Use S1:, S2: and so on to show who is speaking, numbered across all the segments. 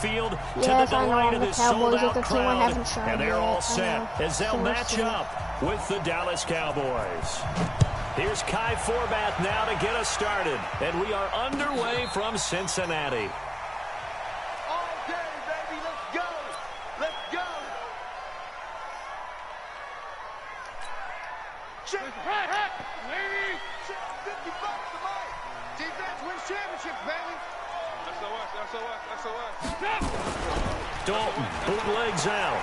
S1: field to the delight of this sold-out crowd. And they're all set as they'll match up with the Dallas Cowboys. Here's Kai Forbath now to get us started. And we are underway from Cincinnati.
S2: All day, baby. Let's go. Let's go. Check. Lady. 50 bucks to mine. Defense wins championships, baby. SOS.
S1: Dalton bootlegs out.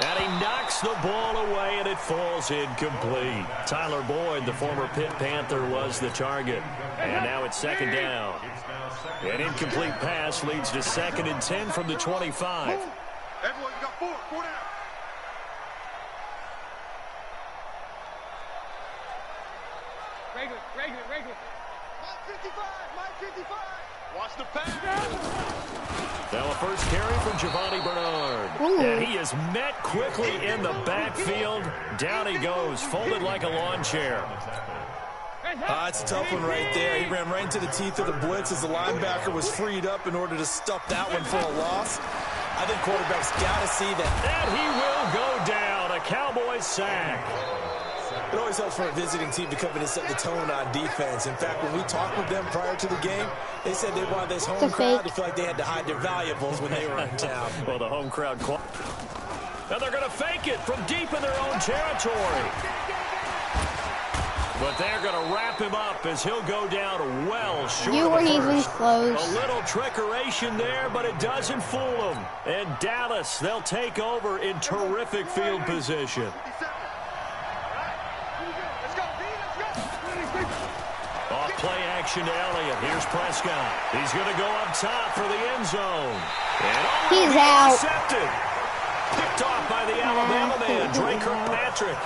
S1: And he knocks the ball away, and it falls incomplete. Tyler Boyd, the former Pitt Panther, was the target. And now it's second down. An incomplete pass leads to 2nd and 10 from the 25.
S2: Everyone got 4 down. Regular. Mike 55. Watch the pass.
S1: Now a first carry from Giovanni Bernard.
S3: Ooh.
S1: And he is met quickly in the backfield. Down he goes, folded like a lawn chair.
S4: It's a tough one right there. He ran right into the teeth of the blitz as the linebacker was freed up in order to stuff that one for a loss. I think quarterbacks got to see that.
S1: And he will go down. A Cowboys sack.
S4: It always helps for a visiting team to come in and set the tone on defense. In fact, when we talked with them prior to the game, they said they wanted this home crowd to feel like they had to hide their valuables when they were in town.
S1: Well, the home crowd. Now they're going to fake it from deep in their own territory. But they're going to wrap him up as he'll go down well short of the first.
S3: Close.
S1: A little trickeration there, but it doesn't fool them. And Dallas, they'll take over in terrific field position. Off play action to Elliott. Here's Prescott. He's going to go up top for the end zone. And
S3: he's out.
S1: Intercepted. Picked off by the Alabama man, Drake Kirkpatrick.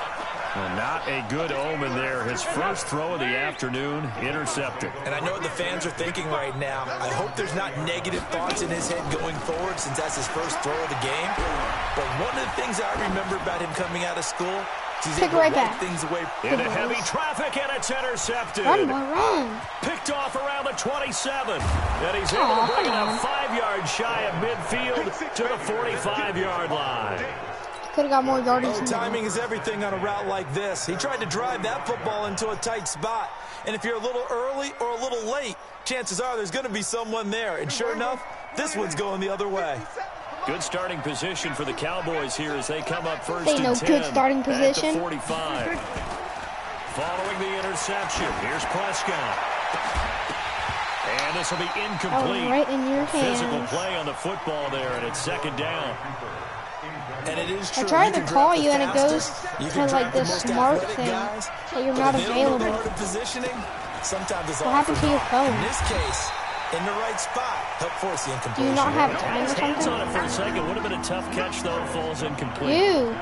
S1: Well, not a good omen there. His first throw of the afternoon, intercepted.
S4: And I know what the fans are thinking right now. I hope there's not negative thoughts in his head going forward since that's his first throw of the game. But one of the things I remember about him coming out of school, he's able to wipe things away.
S1: Into heavy traffic, and it's intercepted.
S3: Run.
S1: Picked off around the 27. And he's able to bring it up 5 yards shy of midfield to the 45-yard line.
S3: Could have got more yardage.
S4: Timing is everything on a route like this. He tried to drive that football into a tight spot. And if you're a little early or a little late, chances are there's going to be someone there. And sure enough, this one's going the other way.
S1: Good starting position for the Cowboys here as they come up first
S3: and 10.
S1: Good
S3: starting position.
S1: At the 45. Following the interception, here's Prescott. And this will be incomplete.
S3: Right in your hands.
S1: Physical play on the football there, and it's second down.
S4: And it is true.
S3: I tried to call you, and it goes to like this smart thing that you're not available.
S4: Sometimes
S3: what happened to your phone?
S4: In this case, in the right spot, help force the incompletion.
S3: Do you not have time or something?
S1: Hands on it for a second. Would have been a tough catch, though. Falls incomplete.
S3: You.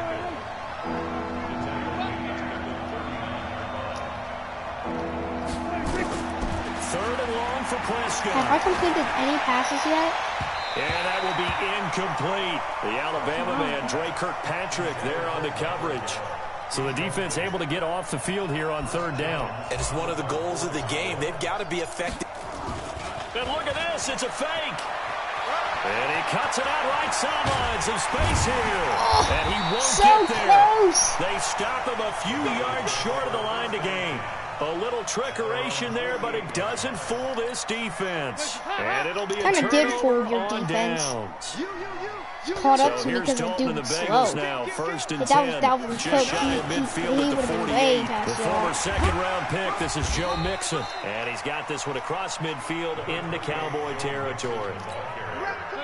S1: Third and long for Prescott.
S3: Have I completed any passes yet?
S1: And that will be incomplete. The Alabama man, Drake Kirkpatrick, there on the coverage. So the defense able to get off the field here on third down.
S4: And it's one of the goals of the game. They've got to be effective.
S1: And look at this. It's a fake. And he cuts it out right sideline. Some space here. And he won't get there.
S3: Close.
S1: They stop him a few yards short of the line to gain. A little trickeration there, but it doesn't fool this defense. And it'll be a turnover
S3: did fool your defense.
S1: Downs.
S3: Caught up to me because of doing slow.
S1: Now, first and
S3: that was
S1: just shy of
S3: he
S1: midfield at the 48. The former
S3: y'all.
S1: second-round pick, this is Joe Mixon. And he's got this one across midfield into Cowboy territory.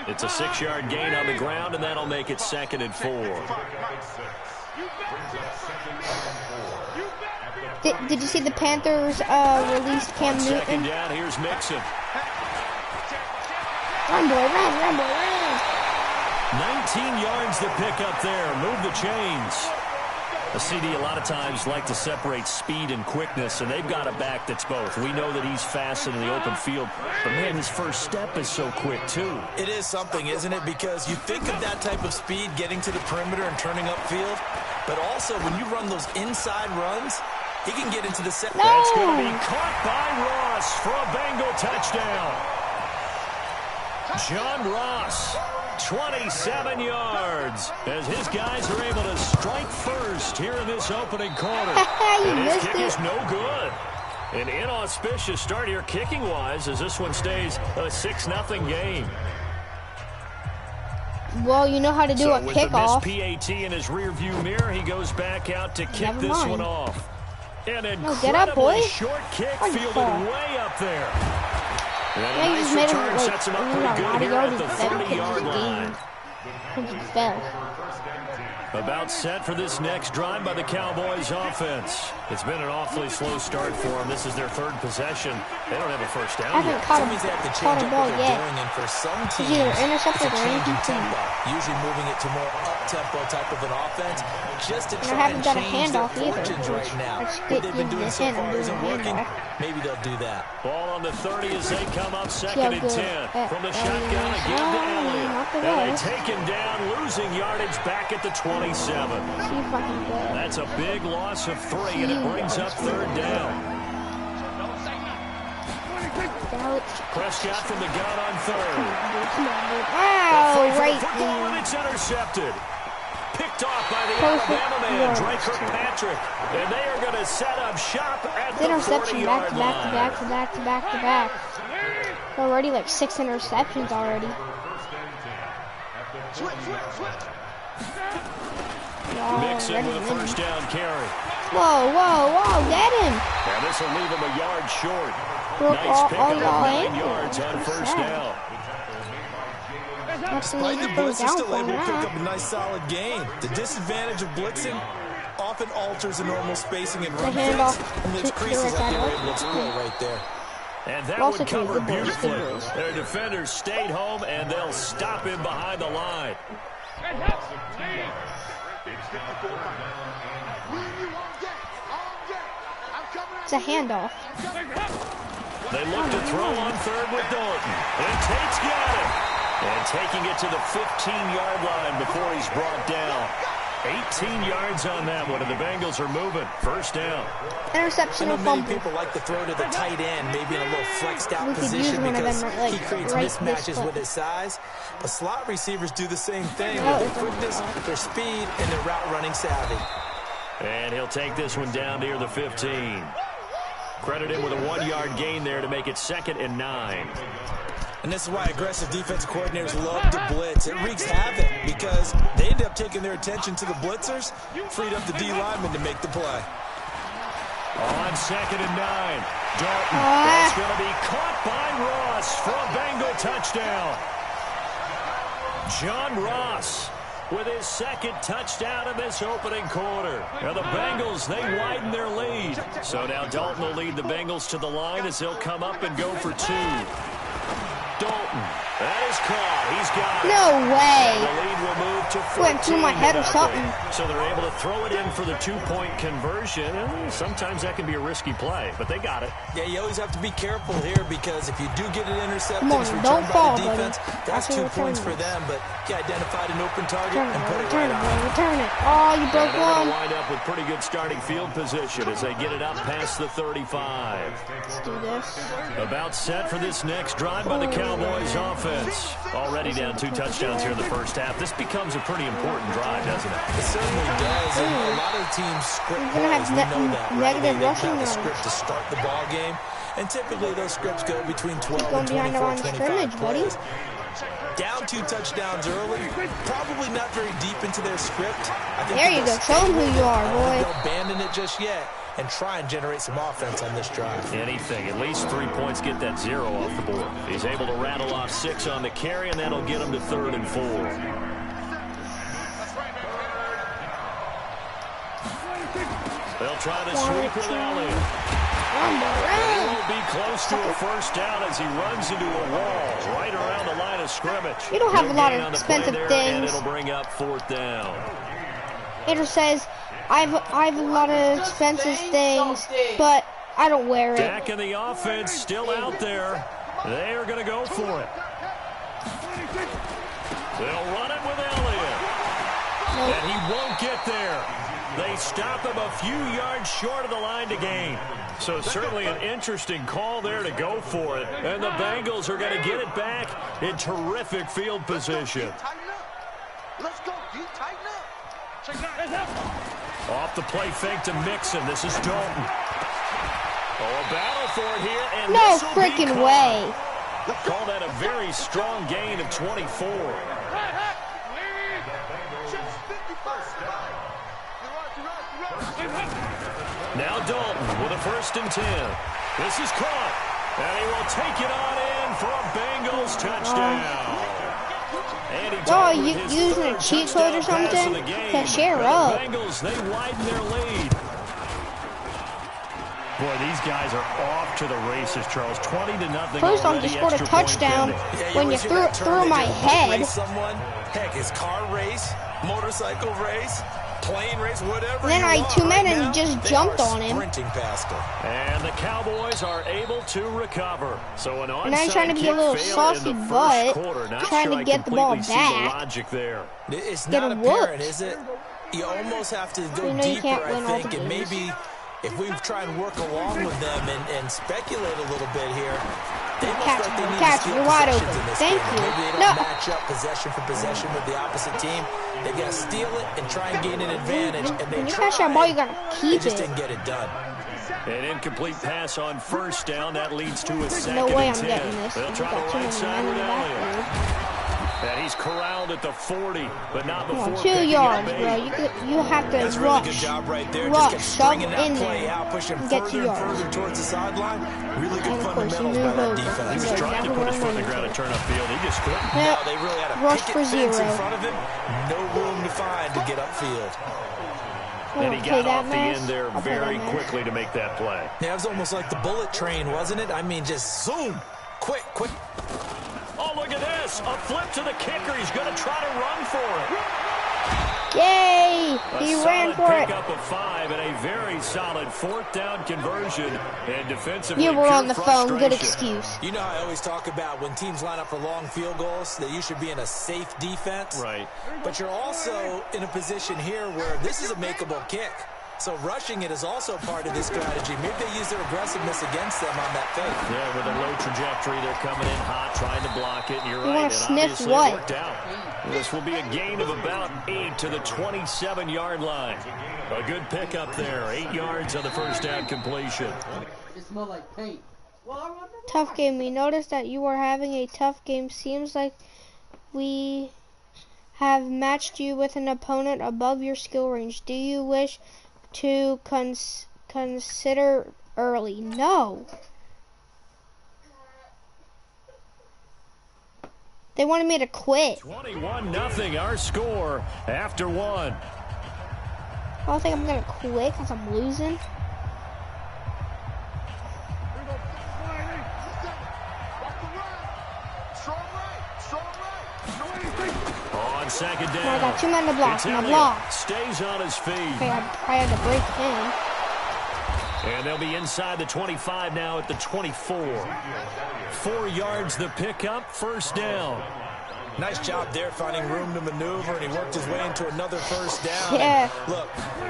S1: It's a 6-yard gain on the ground, and that'll make it 2nd and 4.
S3: Did you see the Panthers released Cam Newton?
S1: Second down, here's Mixon.
S3: Run, boy, run, boy,
S1: 19 yards to pick up there. Move the chains. A CD a lot of times like to separate speed and quickness, and they've got a back that's both. We know that he's fast in the open field, but man, his first step is so quick too.
S4: It is something, isn't it? Because you think of that type of speed getting to the perimeter and turning upfield, but also when you run those inside runs, he can get into the set.
S1: That's going to be caught by Ross for a Bengal touchdown. John Ross, 27 yards, as his guys are able to strike first here in this opening quarter. And his kick is no good. An inauspicious start here kicking-wise as this one stays a 6-0 game.
S3: Well, you know how to do a kickoff.
S1: With the missed PAT in his rearview mirror, he goes back out to kick this one off. An incredibly short kick fielded way up there. And a nice return sets him up pretty good here at the 30-yard line. About set for this next drive by the Cowboys offense. It's been an awfully slow start for them. This is their third possession. They don't have a first down yet.
S3: Caught a ball yet.
S4: And for some teams,
S3: either intercepted or anything.
S4: Usually moving it to more up-tempo type of an offense, just to
S3: try
S4: and change their fortunes right now. What they've been doing so far isn't working. Maybe they'll do that.
S1: Ball on the 30 as they come up 2nd and 10. From the shotgun again to Elliott. And they take him down, losing yardage back at the 27. That's a big loss of 3, and it brings up 3rd down. Prescott from the gun on 3rd.
S3: Oh, right
S1: there. And it's intercepted. Picked off by the Alabama man, Drake Kirkpatrick. And they are going to set up shop at the 40-yard line.
S3: back. Already like 6 interceptions already.
S1: Mixon with a first down carry.
S3: Whoa, get him.
S1: And this will leave him a yard short.
S3: Broke
S1: nice pick
S3: all
S1: of 9 yards on first down.
S4: Despite the blitz, he's still able to pick up a nice solid gain. The disadvantage of blitzing often alters the normal spacing and run fits, and there's creases that they were able to exploit right there.
S1: And that would cover beautifully. Their defenders stayed home, and they'll stop him behind the line.
S3: It's a handoff.
S1: They look to throw on 3rd with Dalton. And Tate's got it. And taking it to the 15-yard line before he's brought down. 18 yards on that one, and the Bengals are moving. First down.
S3: Interception or
S4: fumble.
S3: fumble.
S4: People like to throw to the tight end, maybe in a little flexed out position because he creates mismatches with his size. But slot receivers do the same thing with their quickness, their speed, and their route running savvy.
S1: And he'll take this one down near the 15. Credit him with a 1-yard gain there to make it 2nd and 9.
S4: And this is why aggressive defensive coordinators love to blitz. It wreaks havoc because they end up taking their attention to the blitzers, freed up the D lineman to make the play.
S1: On 2nd and 9. Dalton. That's going to be caught by Ross for a Bengal touchdown. John Ross with his 2nd touchdown in this opening quarter. Now the Bengals, they widen their lead. So now Dalton will lead the Bengals to the line as they'll come up and go for 2. Dalton, that is caught. He's got it.
S3: No way.
S1: The lead will move to 14.
S3: Went through my head or something.
S1: So they're able to throw it in for the 2-point conversion. And sometimes that can be a risky play, but they got it.
S4: Yeah, you always have to be careful here because if you do get it intercepted,
S3: it's returned by the defense.
S4: That's 2 points for them, but you identified an open target and put it right on.
S3: Return it. Oh, you broke one.
S1: Wind up with pretty good starting field position as they get it up past the 35.
S3: Let's do this.
S1: About set for this next drive by the Cowboys offense. Already down 2 touchdowns here in the first half. This becomes a pretty important drive, doesn't it?
S4: It certainly does. And a lot of teams script plays, we know that, right? They have a script to start the ball game, and typically those scripts go between 12 and 24, 25 plays. Down 2 touchdowns early, probably not very deep into their script. I think
S3: there you go. Show them who you are, boy.
S4: They'll abandon it just yet and try and generate some offense on this drive.
S1: Anything. At least 3 points, get that 0 off the board. He's able to rattle off 6 on the carry, and that'll get him to 3rd and 4. They'll try to sweep with Elliott. It will be close to a first down as he runs into a wall right around the line of scrimmage.
S3: You don't have a lot of expensive things.
S1: And it'll bring up 4th down.
S3: Andrew says, I have a lot of expensive things, but I don't wear it.
S1: Dak and the offense still out there. They are going to go for it. They'll run it with Elliott. Nope. And he won't get there. They stop him a few yards short of the line to gain. So certainly an interesting call there to go for it. And the Bengals are going to get it back in terrific field position.
S2: Let's go, D. Tighten up.
S1: Off the play fake to Mixon. This is Dalton. Oh, a battle for it here. And
S3: no freaking way.
S1: Call that a very strong gain of 24. Now Dalton with a 1st and 10. This is caught. And he will take it on in for a Bengals touchdown.
S3: Oh, you using a cheat code or something? To share up.
S1: Bengals, they widen their lead. Boy, these guys are off to the races, Charles. 20-0.
S3: First off, you scored a touchdown when you threw my head.
S4: Heck, his car race, motorcycle race, plane race, whatever.
S3: Then I 2 men and just jumped on him.
S1: And the Cowboys are able to recover. So an onside
S3: and I'm trying to be a little saucy butt, trying to get the ball back.
S4: It's not apparent, is it? You almost have to go deeper, I think, and maybe if we try and work along with them and speculate a little bit here, they most likely need to steal possessions in this game. Maybe they don't match up possession for possession with the opposite team. They got to steal it and try and gain an advantage. And they
S3: catch that ball, you got to keep it.
S4: They just didn't get it done.
S1: An incomplete pass on 1st down. That leads to a 2nd
S3: no way
S1: and 10.
S3: I'm getting this.
S1: They'll try the right side with Elliott. And he's corralled at the 40, but not before
S3: 2 yards, bro. You have to
S4: That's
S3: rush.
S4: Really good job right there.
S3: Rush,
S4: just kept stringing that
S3: in
S4: play
S3: there,
S4: out, pushing
S3: and get 2
S4: further and
S3: yards.
S4: further towards the sideline. Really good
S3: And of course,
S4: fundamentals by that defense.
S1: He was trying to put his foot in the ground and turn upfield. He just couldn't.
S4: No, they really had a
S3: rush
S4: picket
S3: for
S4: fence
S3: 0
S4: in front of him. No room to find to get upfield.
S1: And he got off the end there very quickly to make that play.
S4: Yeah, it was almost like the bullet train, wasn't it? I mean, just zoom. Quick.
S1: Oh, look at this. A flip to the kicker. He's going to try to run for it.
S3: Yay! He ran for it.
S1: Pick up of 5 and a very solid 4th down conversion. And defensively,
S3: you were on the phone. Good excuse.
S4: You know, I always talk about when teams line up for long field goals, that you should be in a safe defense.
S1: Right.
S4: But you're also in a position here where this is a makeable kick. So rushing it is also part of this strategy. Maybe they use their aggressiveness against them on that fake.
S1: Yeah, with a low trajectory, they're coming in hot, trying to block it. And you're right.
S3: Want to sniff what?
S1: Worked out. This will be a gain of about 8 to the 27-yard line. A good pickup there. 8 yards on the 1st down completion.
S5: It smells like paint.
S3: Tough game. We noticed that you are having a tough game. Seems like we have matched you with an opponent above your skill range. Do you wish to consider early? No. They wanted me to quit.
S1: 21-0 our score after 1.
S3: I don't think I'm going to quit because I'm losing.
S1: On 2nd down.
S3: I got 2 men to block. And I blocked.
S1: Stays on his feet.
S3: Okay, I had to break him.
S1: And they'll be inside the 25 now at the 24. 4 yards the pickup, 1st down.
S4: Nice job there finding room to maneuver, and he worked his way into another 1st down.
S3: Yeah.
S4: And look,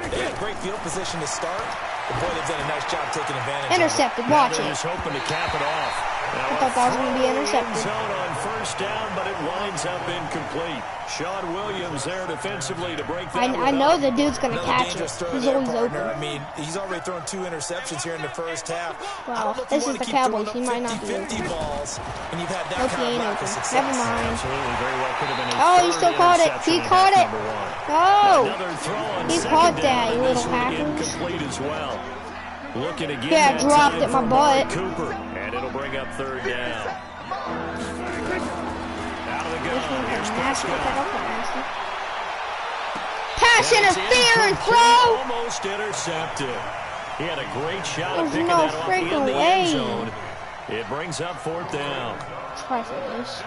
S4: they had a great field position to start, but boy, they've done a nice job taking advantage.
S3: Intercepted. Watch it.
S1: He's hoping to cap it off.
S3: I thought that was going to be intercepted.
S1: Zone on 1st down, but it winds up incomplete. Sean Williams there defensively to break that.
S3: I know the dude's going to catch it. He's always open.
S4: I mean, he's already thrown 2 interceptions here in the 1st half.
S3: Well, this is the Cowboys. He might not be
S4: 50 balls, and you've had that
S3: okay,
S4: kind of lack of success.
S3: Never mind.
S1: Absolutely, very well could have been
S3: oh, he still caught it. He caught it. Oh, he caught that, you little hackers.
S1: Incomplete as well. Looking again.
S3: Yeah, I dropped it, my butt.
S1: Cooper, and it'll bring up 3rd down. Out of the gun. Here's Prescott.
S3: Pass interference, bro!
S1: Almost intercepted. He had a great shot
S3: There's
S1: at picking
S3: no
S1: that off in the
S3: way.
S1: end zone. It brings up 4th down.
S3: Try for this.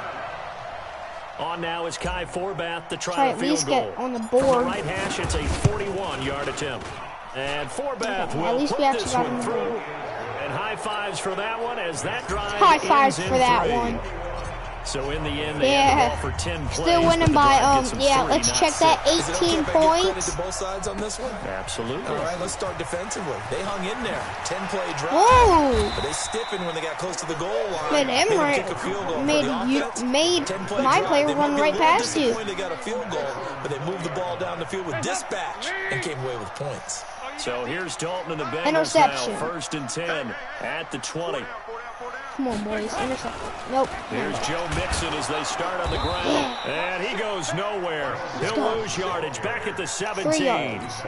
S1: On now is Kai Forbath to try
S3: Try
S1: a
S3: at
S1: field
S3: least
S1: goal.
S3: get on the
S1: From
S3: board.
S1: the right hash, it's a 41-yard attempt. And Forbath
S3: Okay,
S1: will
S3: at least
S1: put
S3: we actually
S1: this
S3: got
S1: one
S3: him
S1: through. And high fives for that one as that drive
S3: High fives
S1: ends
S3: for
S1: in
S3: that
S1: 3.
S3: one.
S1: So in the end, they had the ball for 10 plays.
S3: Still winning by, yeah, let's check that. 18 points.
S4: Both sides on this one?
S1: Absolutely.
S4: All right, let's start defensively. They hung in there. 10-play drive.
S3: Whoa.
S4: But they stiffened when they got close to the goal line.
S3: Made my player run right past you.
S4: They got a field goal, but they moved the ball down the field with dispatch and came away with points.
S1: So here's Dalton and the Bengals
S3: Interception.
S1: now, 1st and 10 at the 20.
S3: Come on, boys. Interception. Nope.
S1: Here's Joe Mixon as they start on the ground. And he goes nowhere. He'll lose yardage back at the 17.
S3: 3 yards.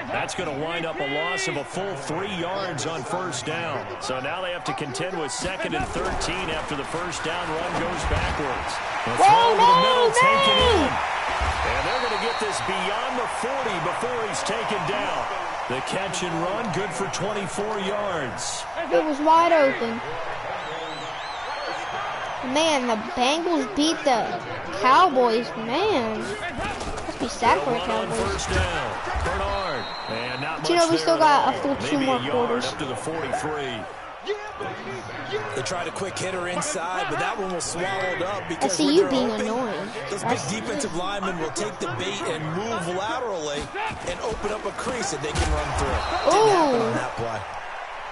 S1: That's going to wind up a loss of a full 3 yards on 1st down. So now they have to contend with 2nd and 13 after the 1st down run goes backwards. The throw over the middle, taken in. And they're going to get this beyond the 40 before he's taken down. The catch and run, good for 24 yards.
S3: It was wide open. Man, the Bengals beat the Cowboys. Man, must be sad for the Cowboys.
S1: 1st down. Bernard. And not much
S3: You know, we still got a full
S1: Maybe
S3: 2 more
S1: a yard
S3: quarters.
S1: up to the 43.
S4: They tried a quick hitter inside, but that one was swallowed up
S3: I
S4: because
S3: see you being annoying.
S4: those big defensive linemen will take the bait and move laterally and open up a crease that they can run through. Didn't happen on that play.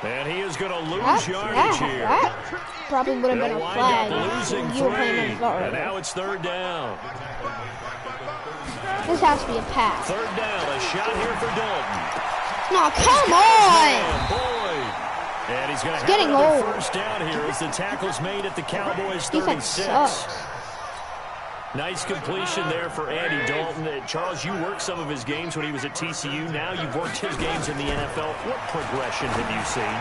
S1: And he is going to lose yardage here.
S3: That probably would have been
S1: They'll
S3: a
S1: wind
S3: flag.
S1: up losing
S3: You were playing
S1: 3.
S3: in guard.
S1: And now it's 3rd down.
S3: This has to be a pass.
S1: 3rd down, a shot here for Dalton.
S3: No, come on!
S1: Boyd. And he's going to have
S3: getting
S1: another
S3: old.
S1: 1st down here as the tackle's made at the Cowboys'
S3: Defense
S1: 36.
S3: sucks.
S1: Nice completion there for Andy Dalton. Charles, you worked some of his games when he was at TCU. Now you've worked his games in the NFL. What progression have you seen?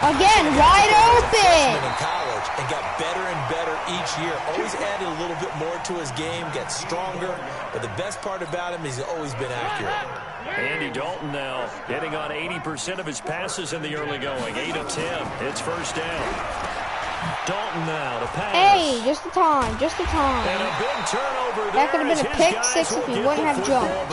S3: Again, wide open!
S4: In college and got better and better each year. Always added a little bit more to his game, got stronger. But the best part about him is he's always been accurate.
S1: Andy Dalton now hitting on 80% of his passes in the early going. 8 of 10. It's 1st down. Dalton now to pass.
S3: Hey, just the time, just the time.
S1: And a big turnover there.
S3: That could have been a pick six if he wouldn't have jumped.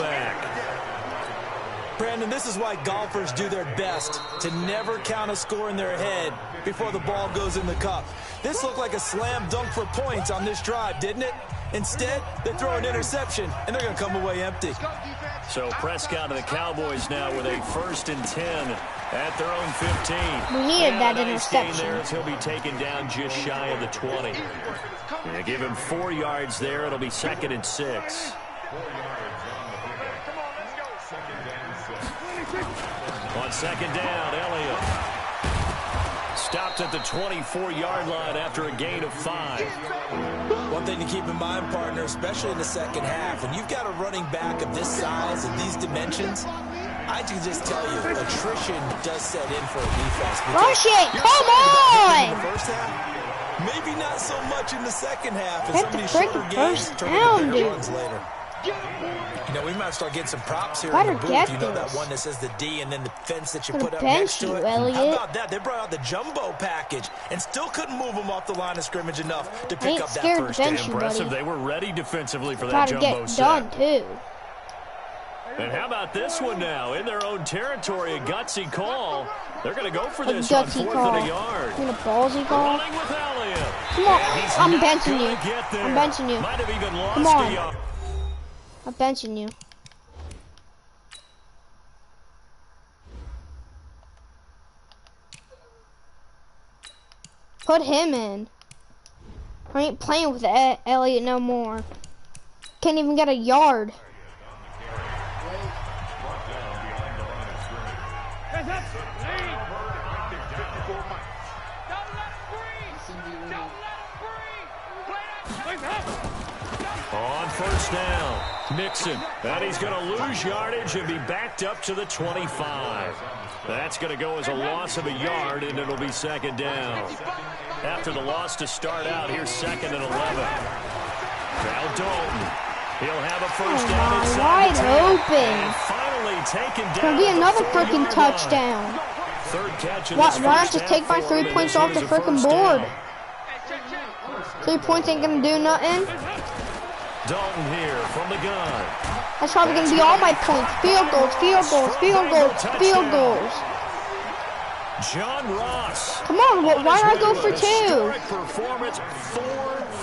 S4: Brandon, this is why golfers do their best to never count a score in their head before the ball goes in the cup. This looked like a slam dunk for points on this drive, didn't it? Instead, they throw an interception, and they're going to come away empty.
S1: So Prescott and the Cowboys now with a 1st and 10 at their own 15.
S3: We needed that
S1: Nice gain
S3: interception.
S1: there as he'll be taken down just shy of the 20. They give him 4 yards there. It'll be 2nd and 6. On 2nd down, Elliott stopped at the 24-yard line after a gain of 5.
S4: One thing to keep in mind, partner, especially in the second half, when you've got a running back of this size and these dimensions, I can just tell you, attrition does set in for a defense.
S3: Rush it! Come
S4: In the
S3: on!
S4: first half, maybe not so much in the second half. As
S3: Hit
S4: some
S3: the
S4: of these shorter
S3: freaking
S4: games
S3: first
S4: turn
S3: down,
S4: into bigger
S3: dude.
S4: runs later. You know, we might start getting some props here
S3: Better
S4: in the booth.
S3: get
S4: You know that
S3: this.
S4: one that says the D and then the fence that you
S3: Gonna
S4: put up
S3: bench
S4: next to
S3: you,
S4: it.
S3: Elliott.
S4: How about that? They brought out the jumbo package and still couldn't move them off the line of scrimmage enough to
S3: I
S4: pick
S3: ain't
S4: up that
S3: scared to
S4: first
S3: bench
S4: down.
S3: you,
S1: Impressive.
S3: buddy.
S1: They were ready defensively for that
S3: Gotta
S1: jumbo
S3: get
S1: set.
S3: done, too.
S1: And how about this one now? In their own territory, a gutsy call. They're going to go for
S3: A
S1: this on
S3: gutsy
S1: 4th
S3: call.
S1: and a yard.
S3: You mean a ballsy call?
S1: Running with Elliott.
S3: Come on,
S1: And he's
S3: I'm
S1: not
S3: benching
S1: gonna
S3: you.
S1: get there.
S3: I'm benching you.
S1: Might have even lost
S3: Come on.
S1: a yard.
S3: I'm benching you. Put him in. I ain't playing with Elliott no more. Can't even get a yard.
S1: On 1st down, Mixon. And he's going to lose yardage and be backed up to the 25. That's going to go as a loss of a yard, and it'll be 2nd down. After the loss to start out, here's 2nd and 11. Now Dalton. He'll have a 1st down
S3: my,
S1: inside
S3: wide
S1: the 10.
S3: open.
S1: And finally taken down.
S3: It's gonna be
S1: at the
S3: another
S1: 40-yard
S3: freaking
S1: line.
S3: touchdown.
S1: 3rd catch in
S3: Why
S1: this
S3: not
S1: first
S3: just
S1: half
S3: take my
S1: for
S3: 3
S1: him, and
S3: points
S1: this
S3: off
S1: one
S3: the
S1: is a
S3: freaking
S1: 1st
S3: board?
S1: down.
S3: 3 points ain't gonna do nothing.
S1: Dalton here from the gun.
S3: That's probably gonna be all my points. Field goals, field goals, field goals, field goals.
S1: John Ross.
S3: Come on, why not go for 2?
S1: Historic performance, 4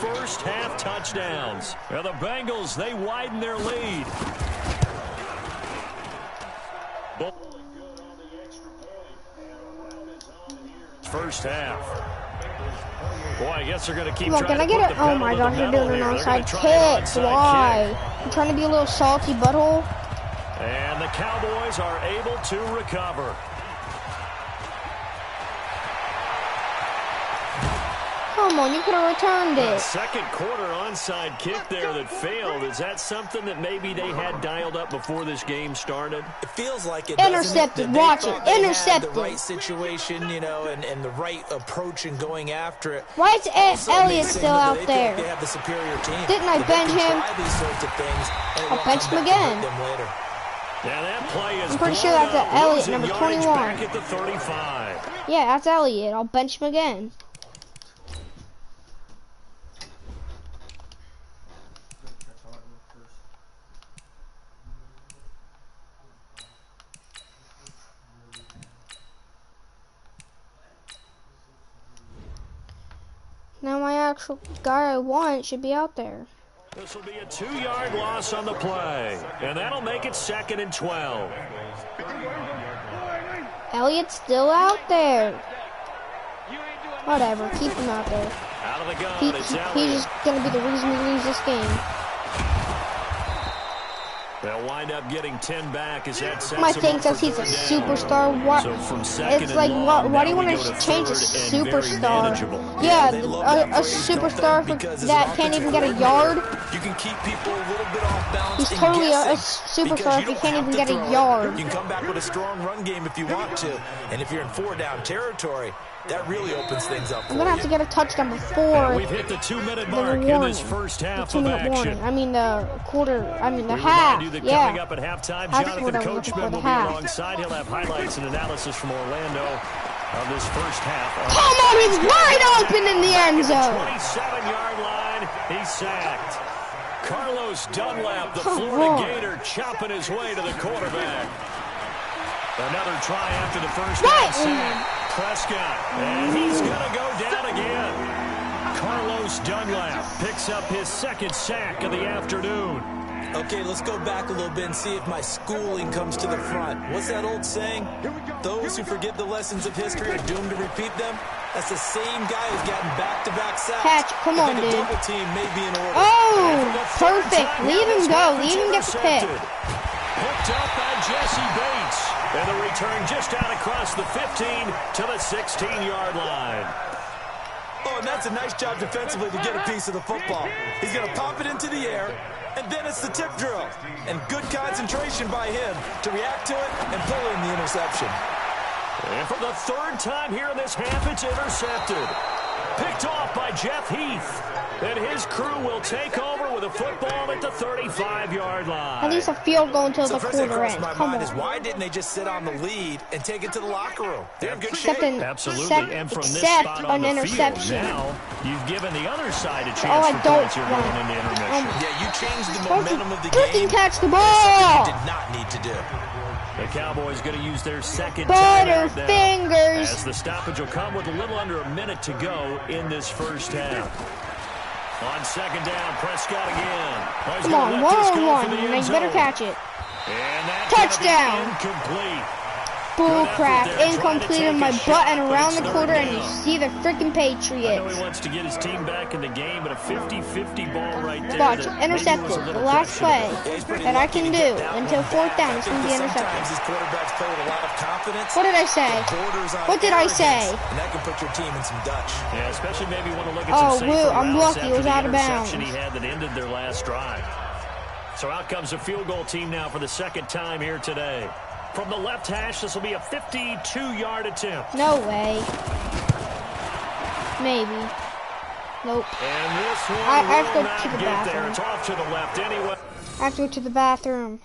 S1: first-half touchdowns. Well, the Bengals, they widen their lead. First half. Boy, I guess they're going to keep trying
S3: can I
S1: to
S3: get
S1: put
S3: it?
S1: the
S3: Oh
S1: pedal
S3: my
S1: to the
S3: gosh, they're
S1: metal
S3: doing an
S1: here. They're
S3: onside
S1: gonna try an
S3: kick.
S1: onside
S3: Why?
S1: kick.
S3: I'm trying to be a little salty butthole.
S1: And the Cowboys are able to recover.
S3: Come on, you could have returned
S1: A
S3: it.
S1: second quarter onside kick there that failed. Is that something that maybe they had dialed up before this game started?
S4: It feels like it.
S3: Intercepted. Watch it. Intercepted.
S4: The right situation, you know, and the right approach in going after it.
S3: Why is Elliott still out there?
S4: They have the superior team.
S3: Didn't I bench him?
S4: Try these sorts of things, and it
S3: I'll
S4: won't
S3: bench
S4: come
S3: him
S4: back to
S3: again.
S4: hurt them later.
S1: Yeah, that play is
S3: I'm pretty sure that's
S1: blown up.
S3: Elliott,
S1: Losing
S3: number
S1: yardage
S3: 21.
S1: back at the 35.
S3: Yeah, that's Elliott. I'll bench him again. Now my actual guy I want should be out there.
S1: This will be a 2-yard loss on the play, and that'll make it 2nd and 12.
S3: Elliott's still out there. Whatever, keep him out there.
S1: Out of the gun, it's
S3: He's
S1: Elliott.
S3: just gonna be the reason we lose this game.
S1: They'll wind up getting 10 back as that sets
S3: My
S1: them
S3: thing
S1: up
S3: says
S1: for
S3: he's a
S1: 3rd down.
S3: superstar. What?
S1: So from second
S3: It's
S1: and
S3: like,
S1: long,
S3: why do you
S1: now we
S3: want
S1: go
S3: to
S1: to
S3: change a
S1: 3rd and very
S3: superstar?
S1: manageable.
S3: Yeah,
S4: they love
S3: a
S4: that phrase, don't
S3: superstar
S4: they? Because as
S3: that
S4: an
S3: can't even
S4: offensive
S3: get a yard.
S4: You can keep people a little bit off balance.
S3: He's
S4: and
S3: totally a
S4: guessing,
S3: superstar
S4: because
S3: if he
S4: don't
S3: can't
S4: have
S3: even
S4: to
S3: get a
S4: throw it.
S3: yard.
S4: You can come back with a strong run game if you want to, and if you're in 4-down territory, that really opens things up for
S3: I'm gonna have to get a touchdown before
S1: We've hit the 2-minute
S3: the
S1: mark in
S3: warning.
S1: this first
S3: The
S1: half of
S3: 2-minute warning.
S1: action.
S3: I mean the quarter. I mean the
S1: We
S3: half.
S1: remind you that coming
S3: Yeah.
S1: up at halftime,
S3: That's
S1: Jonathan
S3: what I was looking for,
S1: Coachman
S3: the
S1: will be
S3: half.
S1: alongside. He'll have highlights and analysis from Orlando of this first half.
S3: Come on, he's wide open in the end zone.
S1: 27-yard line, he's sacked. Carlos Dunlap, the
S3: Come
S1: Florida
S3: on.
S1: Gator, chopping his way to the quarterback. Another try after the first
S3: Right.
S1: down sack. Prescott, and he's going to go down again. Carlos Dunlap picks up his 2nd sack of the afternoon.
S4: Okay, let's go back a little bit and see if my schooling comes to the front. What's that old saying? Those who forget the lessons of history are doomed to repeat them. That's the same guy who's gotten back-to-back sacks.
S3: Catch, come
S4: I
S3: on,
S4: think
S3: dude.
S4: a double team may be in order.
S3: Oh, perfect. Leave him go. Leave him get the pick.
S1: Hooked up by Jesse Bates. And the return just out across the 15 to the 16-yard line.
S4: Oh, and that's a nice job defensively to get a piece of the football. He's going to pop it into the air, and then it's the tip drill. And good concentration by him to react to it and pull in the interception.
S1: And for the 3rd time here in this half, it's intercepted. Picked off by Jeff Heath. And his crew will take over with a football at the 35-yard line.
S3: At least a field goal until the
S4: The first thing
S3: quarter
S4: that
S3: ends.
S4: crossed my
S3: Come
S4: mind is
S3: on.
S4: why didn't they just sit on the lead and take it to the locker room? They're in good
S3: Except
S4: shape.
S3: an,
S1: Absolutely, and from this
S3: except
S1: spot
S3: an
S1: on the
S3: interception.
S1: field, now you've given the other side a chance
S3: I
S1: for
S3: don't
S1: points here
S3: want-
S1: going into intermission.
S4: Yeah, you changed the
S3: Don't
S4: momentum of the
S3: freaking
S4: game.
S3: catch the
S4: That's something
S3: ball.
S4: you did not need to do.
S1: The Cowboys going to use their 2nd timeout now,
S3: Butterfingers.
S1: as the stoppage will come with a little under a minute to go in this first half. On 2nd down, Prescott again. Oh, he's
S3: Come
S1: gonna
S3: on,
S1: let this go
S3: one-on-one.
S1: for the
S3: Now
S1: end
S3: you better
S1: zone.
S3: catch it.
S1: And that's gonna be
S3: Touchdown.
S1: incomplete.
S3: Bull
S1: Good
S3: crap.
S1: effort there, trying to
S3: Incomplete
S1: take
S3: in my
S1: a
S3: butt
S1: shot,
S3: and
S1: but
S3: around
S1: it's
S3: the
S1: 3rd
S3: quarter, and you
S1: down.
S3: see the freaking
S1: I know
S3: Patriots.
S1: he wants to get his team back in the game, but a 50-50 ball right there.
S3: Watch,
S1: that maybe
S3: intercepted.
S1: was a
S3: The
S1: little
S3: last play
S1: questionable.
S3: that I can do until 4th down. It's going to be
S4: Sometimes
S3: intercepted.
S4: these quarterbacks play with a lot of confidence.
S3: What did I say?
S4: Borders on
S3: What did I
S4: arrogance,
S3: say?
S4: And that can put your team in some Dutch.
S1: Yeah, especially maybe want to look at
S3: Oh,
S1: some safer
S3: woo, I'm
S1: routes
S3: lucky. It
S1: after
S3: was
S1: the
S3: out of
S1: interception
S3: bounds.
S1: he had that ended their last drive. So out comes the field goal team now for the 2nd time here today. From the left hash, this will be a 52-yard attempt.
S3: No way. Maybe. Nope.
S1: And this one
S3: I have to
S1: will
S3: go
S1: not
S3: to the
S1: get there.
S3: bathroom.
S1: It's off to the left anyway.
S3: I have to go to the bathroom.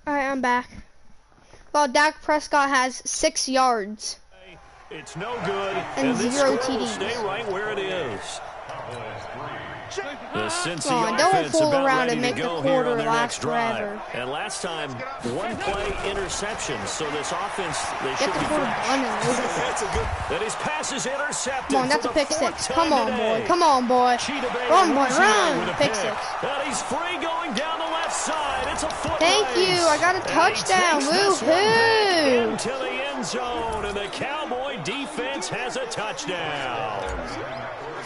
S3: Alright, I'm back. Well, Dak Prescott has 6 yards.
S1: It's no good,
S3: and
S1: this
S3: 0
S1: score will
S3: TDs.
S1: stay right where it is. The Cincy
S3: Come on, don't
S1: offense
S3: fool
S1: about
S3: around
S1: ready
S3: and make
S1: to
S3: the
S1: go here
S3: quarter
S1: on their
S3: last
S1: next drive.
S3: forever.
S1: And last time, one play interception, so this offense, they
S3: Get
S1: should
S3: the
S1: be
S3: quarter
S1: fresh.
S3: done and over.
S4: That's a good.
S1: That his pass is intercepted.
S3: Come on, that's a
S1: for the
S3: pick
S1: fourth
S3: 6.
S1: time
S3: Come on,
S1: today.
S3: boy. Come on, boy.
S1: Cheetah Bay
S3: Run, boy,
S1: Louisiana
S3: run.
S1: with a
S3: Pick 6.
S1: And he's free going down the left side. It's a foot
S3: Thank
S1: race.
S3: you. I got a
S1: And he
S3: touchdown.
S1: takes this one back
S3: Woohoo.
S1: into the end zone, and the Cowboy defense has a touchdown.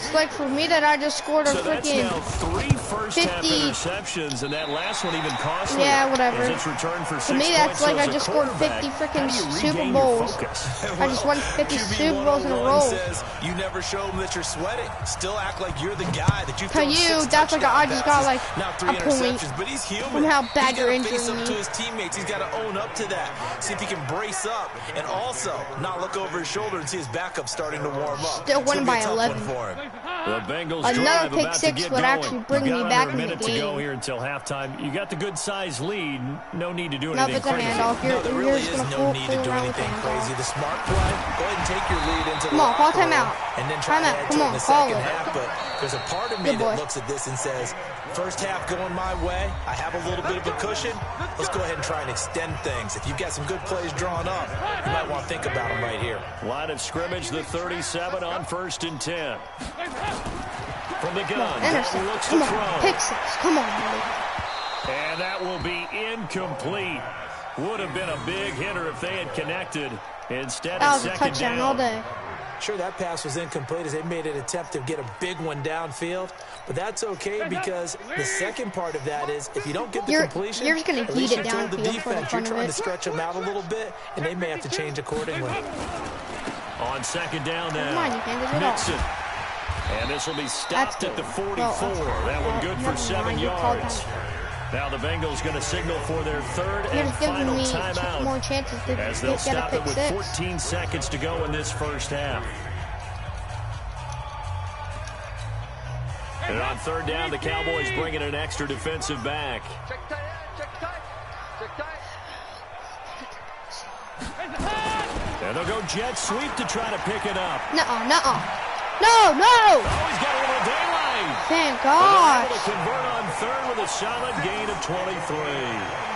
S3: It's like for me that I just scored a
S1: So that's
S3: freaking
S1: now 3 first-half
S3: 50.
S1: interceptions, and that last one even costly.
S3: Yeah, whatever.
S1: As it's returned for 6
S3: To me, that's
S1: points.
S3: like
S1: So
S3: I
S1: as a
S3: just scored
S1: quarterback,
S3: 50 freaking
S1: how do you
S3: Super
S1: regain your
S3: Bowls.
S1: focus?
S3: I just won 50
S4: QB
S3: Super Bowls in a
S4: 101
S3: row.
S4: says you never show them that you're sweating. Still act like you're the guy that you've
S3: To
S4: thrown
S3: you,
S4: 6
S3: that's like I just got
S4: touchdown
S3: like
S4: passes, now 3
S3: a point
S4: interceptions, but he's human.
S3: from how bad
S4: He's
S3: you're
S4: gotta face
S3: injuring
S4: up to
S3: me.
S4: his teammates. He's got to own up to that. See if he can brace up and also not look over his shoulder and see his backup starting to warm up.
S3: Still
S4: It's
S3: winning
S4: gonna be
S3: by
S4: a tough
S3: 11.
S4: one for him.
S1: The Bengals
S3: Another
S1: drive
S3: pick
S1: about to
S3: 6
S1: get
S3: would
S1: going.
S3: actually bring
S1: You've
S3: me
S1: got
S3: back
S1: under
S3: in
S1: a
S3: the
S1: minute to go
S3: game.
S1: here until halftime. You got the good sized lead. No need to do
S3: No,
S1: anything
S3: it's a
S1: crazy.
S3: handoff.
S4: No,
S3: You're
S4: there really
S3: just
S4: is
S3: gonna
S4: no
S3: fool
S4: need to do
S3: around with the
S4: anything crazy.
S3: handoff.
S4: The smart play, go ahead and take your lead into
S3: Come
S4: the
S3: on, call
S4: locker room
S3: timeout.
S4: and then try to
S3: Timeout.
S4: add
S3: Come
S4: to it
S3: on,
S4: in the
S3: call
S4: second
S3: it.
S4: half. But there's a part of me
S3: Good boy.
S4: that looks at this and says, first half going my way, I have a little bit of a cushion. Let's go ahead and try and extend things. If you've got some good plays drawn up, you might want to think about them right here.
S1: Line of scrimmage, the 37 on 1st and 10. From the gun, Dalton looks to
S3: Come
S1: throw.
S3: on, pick 6. Come on, buddy.
S1: And that will be incomplete. Would have been a big hitter if they had connected. Instead,
S3: That
S1: it's
S3: was a
S1: second
S3: touchdown
S1: down.
S3: all day.
S4: Sure, that pass was incomplete as they made an attempt to get a big one downfield, but that's okay because the second part of that is if you don't get the completion,
S3: you're just gonna
S4: at least
S3: heat it
S4: you told the
S3: downfield for the
S4: defense
S3: fun
S4: you're
S3: of
S4: trying
S3: it.
S4: to stretch them out a little bit, and they may have to change accordingly.
S1: On second down
S3: Come on, you
S1: now,
S3: handed it
S1: Nixon.
S3: off.
S1: And this will be stopped at the 44.
S3: Well,
S1: That one good for
S3: never
S1: 7
S3: mind, you called
S1: yards.
S3: time.
S1: Now the Bengals going to signal for their third
S3: You're
S1: and
S3: just giving
S1: final
S3: me
S1: timeout
S3: more chances to
S1: as they'll
S3: get a
S1: stop it
S3: pick
S1: with
S3: 6.
S1: 14 seconds to go in this first half. And on third down, the Cowboys bring in an extra defensive back.
S2: Check tight end, check tight. Check tight.
S1: And they'll go jet sweep to try to pick it up.
S3: Nuh-uh, nuh-uh. No, no!
S1: Oh, he's got a little daylight.
S3: Thank
S1: And they're
S3: God.
S1: able to convert on third with a solid gain of 23.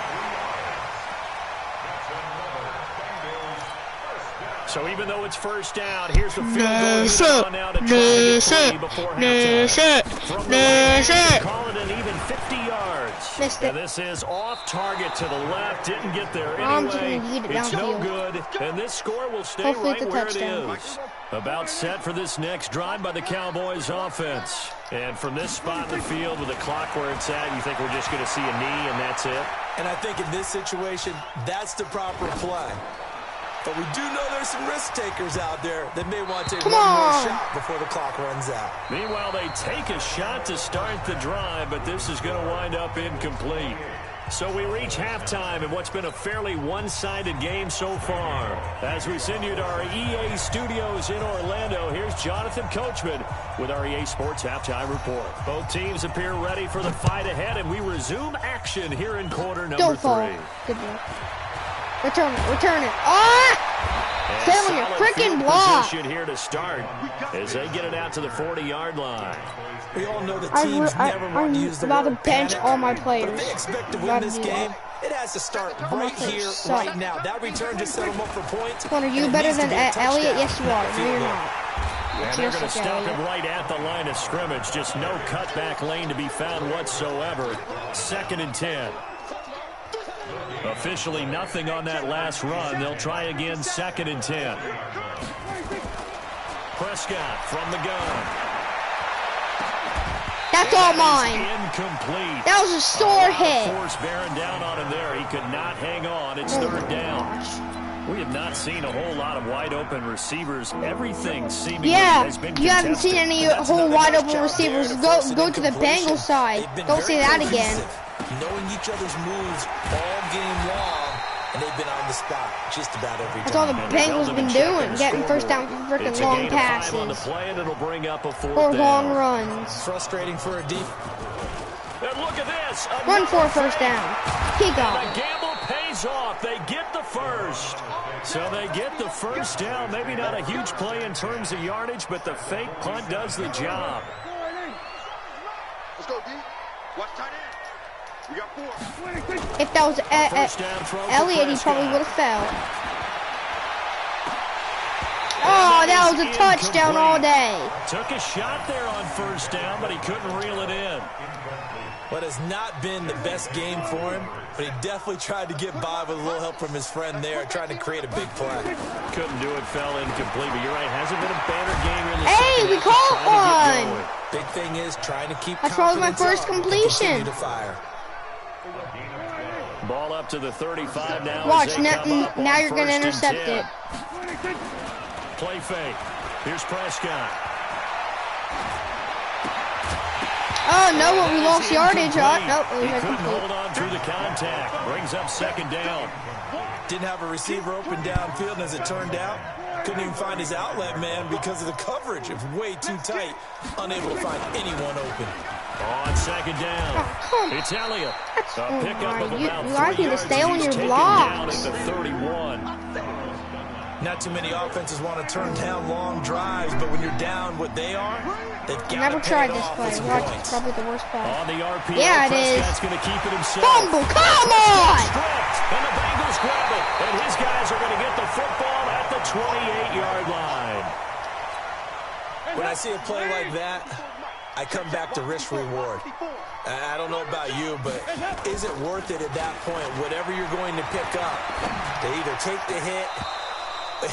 S1: So even though it's first down, here's the field goal now to try to get 3 before halftime. From the line, call it an even 50 yards.
S3: Missed it.
S1: And this is off target to the left. Didn't get there
S3: I'm just
S1: anyway.
S3: gonna eat it
S1: It's no
S3: downfield.
S1: good. And this score will stay
S3: Hopefully
S1: right
S3: it's a
S1: where
S3: touchdown.
S1: it is. About set for this next drive by the Cowboys offense. And from this spot in the field with the clock where it's at, you think we're just going to see a knee and that's it?
S4: And I think in this situation, that's the proper play. But we do know there's some risk takers out there that may want to take one more shot before the clock runs out.
S1: Meanwhile, they take a shot to start the drive, but this is going to wind up incomplete. So we reach halftime in what's been a fairly one-sided game so far. As we send you to our EA studios in Orlando, here's Jonathan Coachman with our EA Sports Halftime Report. Both teams appear ready for the fight ahead, and we resume action here in quarter number
S3: Don't fall.
S1: 3.
S3: Good boy. Return it, return it. Ah! Stay on your freaking block.
S1: Position here to start as they get it out to the 40-yard line.
S4: We all know the teams never want to use the
S3: I'm about
S4: word
S3: to bench
S4: panic,
S3: all my
S4: but
S3: players.
S4: if they expect to win
S3: Gotta
S4: this
S3: do
S4: game,
S3: that.
S4: it has to start right here,
S3: suck.
S4: right now. That return just set them up for points.
S3: Are you
S4: and it
S3: better
S4: needs to
S3: than
S4: be a
S3: Elliott?
S4: touchdown.
S3: Yes, you are. No,
S4: Field
S3: you're
S4: goal.
S3: not.
S1: And they're going to
S3: Yes,
S1: stop
S3: Elliott.
S1: it right at the line of scrimmage. Just no cutback lane to be found whatsoever. 2nd and 10. Officially nothing on that last run. They'll try again 2nd and 10. Prescott from the gun.
S3: That's all mine.
S1: Incomplete.
S3: That was a sore hit.
S1: Force bearing down on him there. He could not hang on. It's
S3: Oh,
S1: 3rd down.
S3: gosh.
S1: We have not seen a whole lot of wide open receivers. Everything seemingly
S3: Yeah,
S1: has been
S3: you haven't
S1: contested.
S3: seen any
S4: That's
S3: whole
S4: another
S3: wide
S4: nice
S3: open
S4: job
S3: receivers.
S4: there to force an
S3: Go to the
S4: incompletion.
S3: Bengals side.
S4: They've been
S3: Don't say
S4: very
S3: that again.
S4: cohesive, knowing each other's moves all game long, and they've been on the spot just about every
S3: That's all the
S4: time.
S3: Bengals been doing, getting first down for freaking
S1: It's a
S3: long
S1: gain of 5 on the
S3: passes
S1: play, and it'll bring up a 4th
S3: or
S1: down.
S3: long runs.
S4: Frustrating for a deep.
S1: And look at this.
S3: Run for a first down. He got
S1: And
S3: it.
S1: the gamble pays pays off. They get the first. So they get the first down. Maybe not a huge play in terms of yardage, but the fake punt does the job.
S2: Let's go, D. Watch tight end. We got 4.
S3: If that was Elliott, he probably would have fell. Oh, that was a touchdown all day.
S1: Took a shot there on first down, but he couldn't reel it in.
S4: What has not been the best game for him, but he definitely tried to get by with a little help from his friend there, trying to create a big play.
S1: Couldn't do it, fell incomplete, but you're right, hasn't been a better game in the
S3: Hey, we caught one.
S4: Big thing is trying to keep
S3: That's probably my first completion.
S1: Ball up to the 35 now.
S3: Watch, now you're going to intercept it.
S1: Play fake. Here's Prescott.
S3: Oh, no, but we lost yardage. Nope,
S1: he couldn't hold on through the contact. Brings up second down.
S4: Didn't have a receiver open downfield, and as it turned out, couldn't even find his outlet man because of the coverage. It was way too tight. Unable to find anyone open.
S1: On second down.
S3: Oh,
S1: it's Elliott. A pickup of about 3
S3: like you to
S1: yards.
S3: stay on your
S1: Down
S3: blocks.
S1: at the 31.
S4: Not too many offenses want to turn down long drives, but when you're down what they are, they've got
S3: Never
S4: to
S3: tried
S4: pay it
S3: this
S4: off
S3: play.
S4: with some
S3: Watch,
S4: points.
S3: it's probably the worst play.
S1: On the RPO,
S3: Yeah, it is.
S1: Prescott's going to keep it himself.
S3: Fumble, come on!
S1: Stripped, and the Bengals grab it, and his guys are going to get the football at the 28-yard line.
S4: When I see a play like that, I come back to risk-reward. I don't know about you, but is it worth it at that point, whatever you're going to pick up, to either take the hit,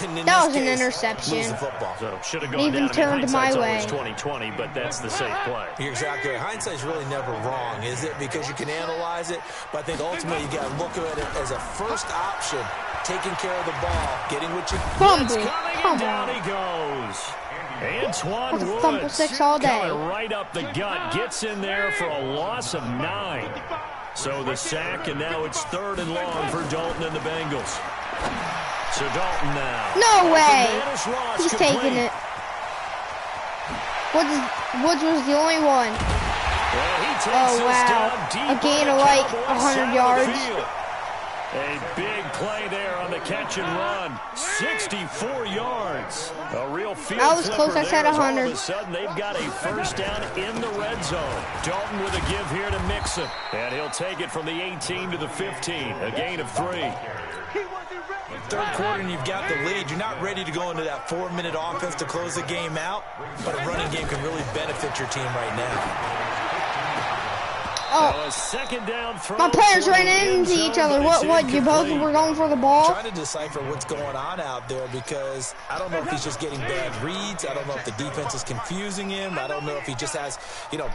S4: and in
S3: That
S4: this
S3: was an
S4: case,
S3: interception.
S4: lose the football.
S1: So should have gone
S3: Even
S1: down.
S3: turned my way.
S1: 2020, but that's the safe play.
S4: You're exactly right. Hindsight's really never wrong, is it? Because you can analyze it, but I think ultimately you got to look at it as a first option, taking care of the ball, getting what you
S3: Fumble, come
S1: down
S3: on.
S1: he goes. Antoine
S3: That's a fumble
S1: Woods
S3: 6 all day.
S1: coming right up the gut, gets in there for a loss of 9. So the sack, and now it's 3rd and long for Dalton and the Bengals. So Dalton now.
S3: No way. He's
S1: complete.
S3: taking it. Woods was the only one.
S1: Well, he takes
S3: Oh,
S1: us
S3: wow.
S1: down deep
S3: A gain
S1: on
S3: of
S1: the
S3: like
S1: Cowboys
S3: 100
S1: side of the
S3: yards.
S1: field. A big play there on the catch and run. 64 yards. A real field
S3: That was close.
S1: flipper
S3: I said
S1: there as
S3: 100.
S1: All of a sudden, they've got a first down in the red zone. Dalton with a give here to Mixon. And he'll take it from the 18 to the 15. A gain of 3.
S4: Third quarter and you've got the lead. You're not ready to go into that 4-minute offense to close the game out, but a running game can really benefit your team right now.
S3: Oh,
S1: A second down throw.
S3: my players
S1: for
S3: ran
S1: the end
S3: into
S1: zone,
S3: each other.
S1: but it's
S3: What? You both
S1: incomplete.
S3: were going for the ball?
S4: Trying to decipher what's going on out there because I don't know if he's just getting bad reads. I don't know if the defense is confusing him. I don't know if he just has,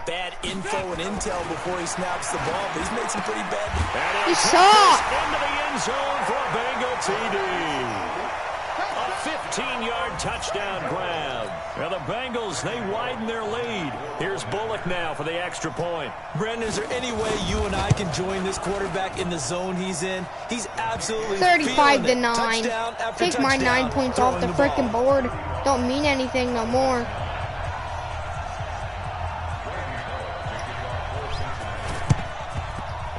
S4: bad info and intel before he snaps the ball, but he's made some pretty bad.
S3: He sucked.
S1: Into the end zone for a Bengal TD. A 15-yard touchdown grab. Now the Bengals, they widen their lead. Here's Bullock now for the extra point.
S4: Brandon, is there any way you and I can join this quarterback in the zone he's in? He's absolutely
S3: 35 to
S4: feeling it.
S3: 9.
S4: Touchdown after
S3: Take my
S4: touchdown,
S3: 9 points off the
S4: throwing
S3: freaking
S4: ball.
S3: board. Don't mean anything no more.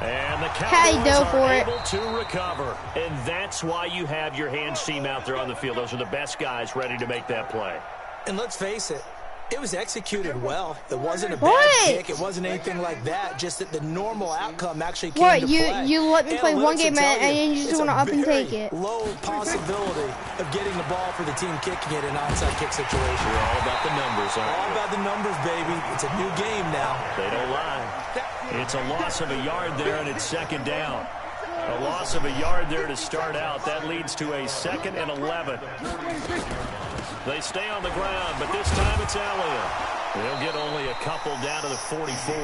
S1: And the
S3: Hey,
S1: Cowboys
S3: go
S1: are
S3: for it.
S1: able to recover. And that's why you have your hands team out there on the field. Those are the best guys ready to make that play.
S4: And let's face it, it was executed well. It wasn't a bad
S3: What?
S4: kick. It wasn't anything like that. Just that the normal outcome actually came
S3: What,
S4: to
S3: you-
S4: play.
S3: you let me play one
S4: Analytics
S3: game
S4: will tell
S3: and you just
S4: it's
S3: wanna
S4: a
S3: up and
S4: very
S3: take it.
S4: low possibility of getting the ball for the team kicking it in an onside kick situation.
S1: We're all about the numbers, aren't
S4: All
S1: we?
S4: about the numbers, baby. It's a new game now.
S1: They don't lie. It's a loss of a yard there, and it's second down. A loss of a yard there to start out. That leads to a 2nd and 11. They stay on the ground, but this time it's Elliott. They'll get only a couple down to the 44.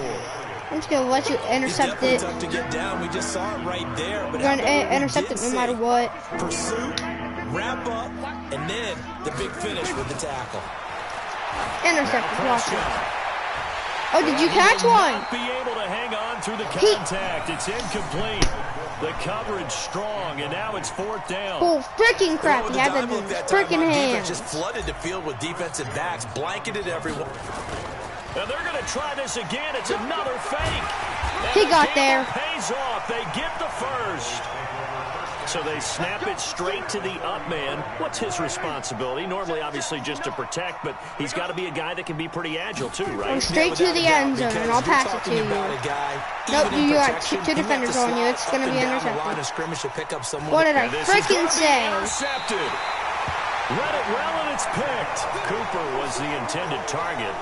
S3: I'm just going to let you
S4: It's
S3: intercept
S4: definitely
S3: it.
S4: tough to get down. We just saw it right there. But
S3: You're going
S4: how about
S3: to
S4: what we
S3: intercept
S4: did
S3: it no
S4: see?
S3: matter what.
S4: Pursuit, wrap up, and then the big finish with the tackle.
S3: Intercept it. Watch it.
S1: Prescott.
S3: Oh, did you
S1: He
S3: catch
S1: will
S3: one?
S1: not be able to hang on through the
S3: He-
S1: contact. It's incomplete. The coverage strong, and now it's 4th down.
S3: Oh, freaking crap.
S4: With
S3: He
S4: the
S3: had
S4: dive
S3: the
S4: look that time,
S3: freaking
S4: our defense
S3: hands.
S4: just flooded the field with defensive backs, blanketed everyone.
S1: And they're going to try this again. It's another fake.
S3: He got there.
S1: Pays off. They get the first. So they snap it straight to the up man. What's his responsibility? Normally, obviously, just to protect, but he's got to be a guy that can be pretty agile, too, right?
S3: Go straight to the end zone, and I'll pass it to you. Nope, you got two defenders on you. It's going to be intercepted. What did I freaking say?
S1: Intercepted. Read it well, and it's picked. Cooper was the intended target.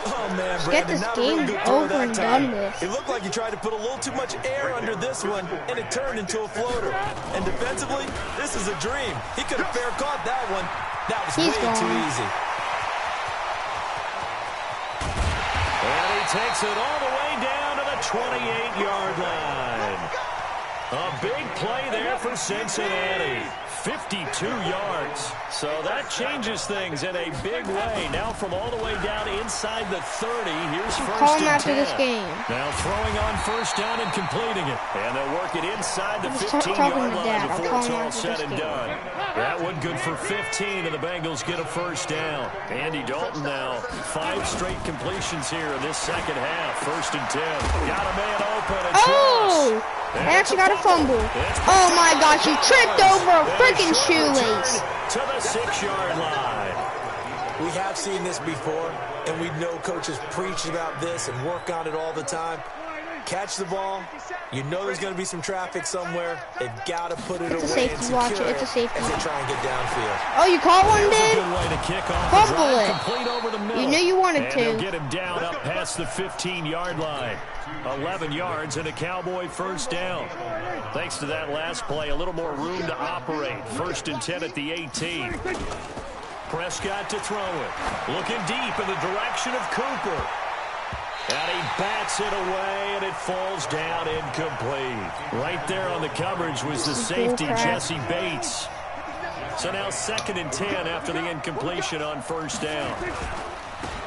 S4: Oh, man,
S3: Get this game over and done with.
S4: It looked like he tried to put a little too much air under this one, and it turned into a floater. And defensively, this is a dream. He could have fair caught that one. That was way too easy.
S1: And he takes it all the way down to the 28-yard line. A big play there for Cincinnati. 52 yards. So that changes things in a big way. Now from all the way down inside the 30, here's first
S3: Call him
S1: and
S3: after
S1: 10.
S3: this game.
S1: Now throwing on first down and completing it. And they'll work it inside the 15-yard line before it's all said and done. That one good for 15, and the Bengals get a first down. Andy Dalton now, 5 straight completions here in this second half. First and 10. Got a man open.
S3: Oh! I actually got a fumble. Oh my gosh, he tripped over a freaking shoelace.
S1: To the 6-yard line.
S4: We have seen this before, and we know coaches preach about this and work on it all the time. Catch the ball. You know there's going to be some traffic somewhere. They've got to put it away.
S3: It's a safety, watch it. It's a safety.
S4: As they try and get downfield.
S3: Oh, you caught one, dude? Fumble it.
S1: Complete over the middle.
S3: You knew you wanted to.
S1: And get him down up past the 15-yard line. 11 yards and a Cowboy first down. Thanks to that last play, a little more room to operate. First and 10 at the 18. Prescott to throw it. Looking deep in the direction of Cooper. And he bats it away, and it falls down incomplete. Right there on the coverage was the safety, Jesse Bates. So now 2nd and 10 after the incompletion on first down.